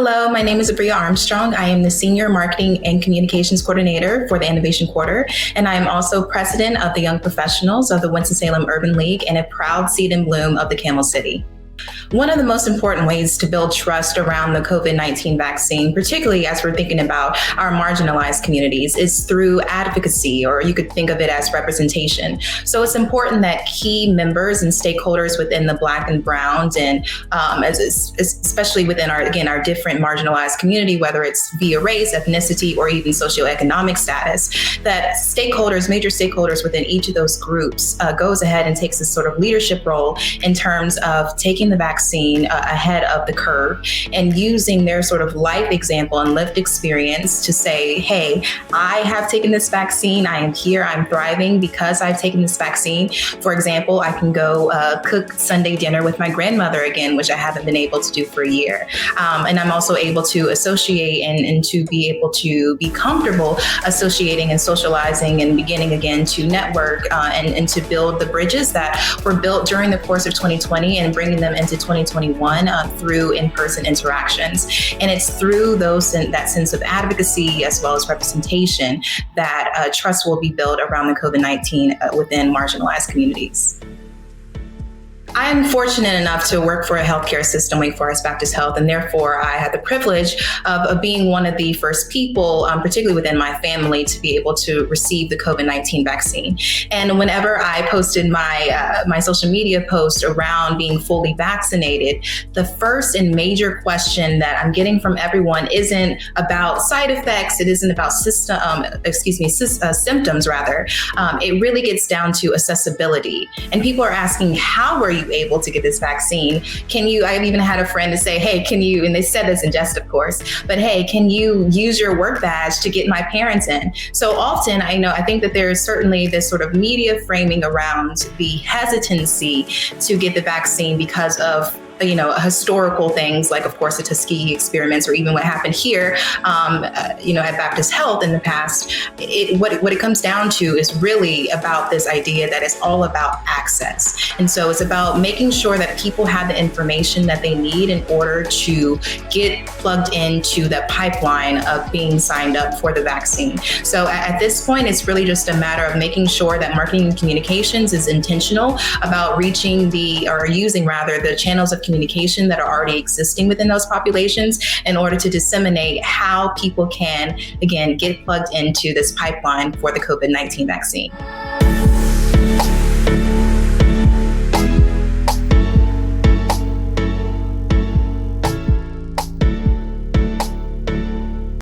Hello, my name is Abrea Armstrong. I am the Senior Marketing and Communications Coordinator for the Innovation Quarter, and I am also President of the Young Professionals of the Winston-Salem Urban League and a proud seed and bloom of the Camel City. One of the most important ways to build trust around the COVID-19 vaccine, particularly as we're thinking about our marginalized communities, is through advocacy, or you could think of it as representation. So it's important that key members and stakeholders within the Black and Browns, and especially within our different marginalized community, whether it's via race, ethnicity, or even socioeconomic status, that major stakeholders within each of those groups goes ahead and takes this sort of leadership role in terms of taking the vaccine ahead of the curve and using their sort of life example and lived experience to say, hey, I have taken this vaccine. I am here. I'm thriving because I've taken this vaccine. For example, I can go cook Sunday dinner with my grandmother again, which I haven't been able to do for a year. And I'm also able to associate and to be able to be comfortable associating and socializing and beginning again to network and to build the bridges that were built during the course of 2020 and bringing them into 2021 through in-person interactions. And it's through that sense of advocacy as well as representation that trust will be built around the COVID-19 within marginalized communities. I'm fortunate enough to work for a healthcare system, Wake Forest Baptist Health, and therefore I had the privilege of being one of the first people, particularly within my family, to be able to receive the COVID-19 vaccine. And whenever I posted my social media post around being fully vaccinated, the first and major question that I'm getting from everyone isn't about side effects. It isn't about symptoms, rather. It really gets down to accessibility. And people are asking, how are you able to get this vaccine? I've even had a friend to say, hey, and they said this in jest, of course, but hey, can you use your work badge to get my parents in? So often, I think that there is certainly this sort of media framing around the hesitancy to get the vaccine because of historical things like, of course, the Tuskegee experiments, or even what happened here, at Baptist Health in the past. What it comes down to is really about this idea that it's all about access. And so it's about making sure that people have the information that they need in order to get plugged into the pipeline of being signed up for the vaccine. So at this point, it's really just a matter of making sure that marketing and communications is intentional about using the channels of communication that are already existing within those populations in order to disseminate how people can, again, get plugged into this pipeline for the COVID-19 vaccine.